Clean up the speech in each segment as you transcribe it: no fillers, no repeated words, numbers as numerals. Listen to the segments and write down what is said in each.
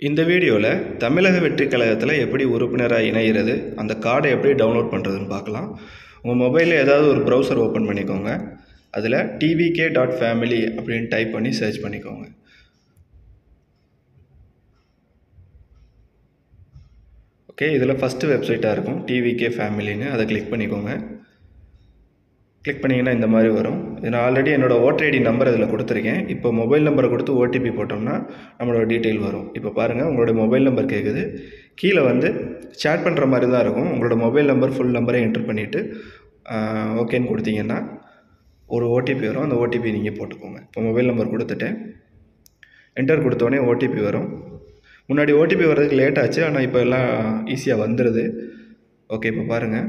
இந்த வீடியோவில் தமிழக வெற்றி கழகத்தில் எப்படி உறுப்பினராக இணைகிறது, அந்த கார்டை எப்படி டவுன்லோட் பண்ணுறதுன்னு பார்க்கலாம். உங்கள் மொபைலில் ஏதாவது ஒரு ப்ரௌசர் ஓப்பன் பண்ணிக்கோங்க. அதில் tvk.family அப்படின்னு டைப் பண்ணி சர்ச் பண்ணிக்கோங்க. ஓகே, இதில் ஃபஸ்ட்டு வெப்சைட்டாக இருக்கும் tvk ஃபேமிலின்னு, அதை கிளிக் பண்ணிக்கோங்க. கிளிக் பண்ணிங்கன்னா இந்த மாதிரி வரும். நான் ஆல்ரெடி என்னோடய ஓட்டர் ஐடி நம்பர் இதில் கொடுத்துருக்கேன். இப்போ மொபைல் நம்பரை கொடுத்து ஓடிபி போட்டோம்னா நம்மளோட டீட்டெயில் வரும். இப்போ பாருங்கள், உங்களோட மொபைல் நம்பர் கேட்குது. கீழே வந்து சேட் பண்ணுற மாதிரி தான் இருக்கும். உங்களோட மொபைல் நம்பர் ஃபுல் நம்பரை என்ட்ரு பண்ணிவிட்டு ஓகேன்னு கொடுத்தீங்கன்னா ஒரு ஓடிபி வரும். அந்த ஓடிபி நீங்கள் போட்டுக்கோங்க. இப்போ மொபைல் நம்பர் கொடுத்துட்டேன். என்டர் கொடுத்தோடனே ஓடிபி வரும். முன்னாடி ஓடிபி வர்றதுக்கு லேட் ஆச்சு, ஆனால் இப்போ எல்லாம் ஈஸியாக வந்துடுது. ஓகே, இப்போ பாருங்கள்,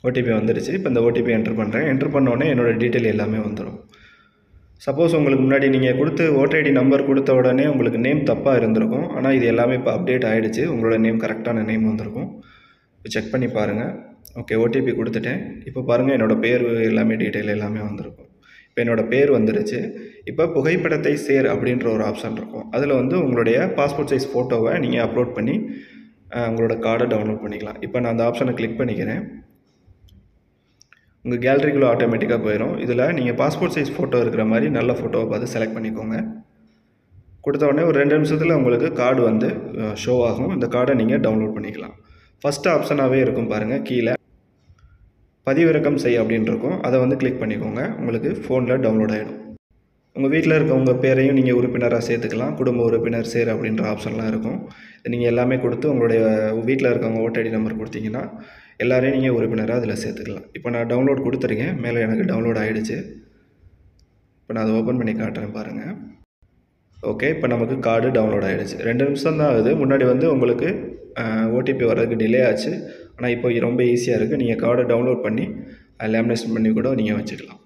ஓடிபி வந்துடுச்சு. இப்போ இந்த ஓடிபி என்ட்ரு பண்ணுறேன். என்ட்ரு பண்ணோடனே என்னோடய டீட்டெயில் எல்லாமே வந்துடும். சப்போஸ் உங்களுக்கு முன்னாடி நீங்கள் கொடுத்து ஓட்டர் ஐடி நம்பர் கொடுத்த உடனே உங்களுக்கு நேம் தப்பாக இருந்திருக்கும். ஆனால் இது எல்லாமே இப்போ அப்டேட் ஆகிடுச்சு. உங்களோட நேம் கரெக்டான நேம் வந்திருக்கும். இப்போ செக் பண்ணி பாருங்கள். ஓகே, ஓடிபி கொடுத்துட்டேன். இப்போ பாருங்கள், என்னோடய பேர் எல்லாமே டீட்டெயில் எல்லாமே வந்திருக்கும். இப்போ என்னோடய பேர் வந்துடுச்சு. இப்போ புகைப்படத்தை சேர் அப்படின்ற ஒரு ஆப்ஷன் இருக்கும். அதில் வந்து உங்களுடைய பாஸ்போர்ட் சைஸ் ஃபோட்டோவை நீங்கள் அப்லோட் பண்ணி உங்களோட கார்டை டவுன்லோட் பண்ணிக்கலாம். இப்போ நான் அந்த ஆப்ஷனை கிளிக் பண்ணிக்கிறேன். உங்கள் கேலரிக்குள்ளே ஆட்டோமேட்டிக்காக போயிடும். இதில் நீங்கள் பாஸ்போர்ட் சைஸ் ஃபோட்டோ இருக்கிற மாதிரி நல்ல ஃபோட்டோவை பார்த்து செலக்ட் பண்ணிக்கோங்க. கொடுத்த உடனே ஒரு 2 நிமிஷத்தில் உங்களுக்கு கார்டு வந்து ஷோ ஆகும். இந்த கார்டை நீங்கள் டவுன்லோட் பண்ணிக்கலாம். ஃபஸ்ட்டு ஆப்ஷனாகவே இருக்கும் பாருங்கள், கீழே பதிவிறக்கம் செய் அப்படின்னு இருக்கும். அதை வந்து கிளிக் பண்ணிக்கோங்க. உங்களுக்கு ஃபோனில் டவுன்லோட் ஆகிடும். உங்கள் வீட்டில் இருக்கவங்க பேரையும் நீங்கள் உறுப்பினராக சேர்த்துக்கலாம். குடும்ப உறுப்பினர் சேர் அப்படின்ற ஆப்ஷன்லாம் இருக்கும். நீங்கள் எல்லாமே கொடுத்து உங்களுடைய வீட்டில் இருக்கவங்க ஓட்டர் ஐடி நம்பர் கொடுத்தீங்கன்னா எல்லாரையும் நீங்கள் உறுப்பினராக அதில் சேர்த்துக்கலாம். இப்போ நான் டவுன்லோட் கொடுத்துருக்கேன். மேலே எனக்கு டவுன்லோட் ஆகிடுச்சு. இப்போ நான் அதை ஓப்பன் பண்ணி காட்டுறேன் பாருங்கள். ஓகே, இப்போ நமக்கு கார்டு டவுன்லோட் ஆகிடுச்சு. 2 நிமிஷம் தான் ஆகுது. முன்னாடி வந்து உங்களுக்கு ஓடிபி வர்றதுக்கு டிலே ஆச்சு. ஆனால் இப்போ ரொம்ப ஈஸியாக இருக்குது. நீங்கள் கார்டை டவுன்லோட் பண்ணி லேமினேஷன் பண்ணி கூட நீங்கள் வச்சுக்கலாம்.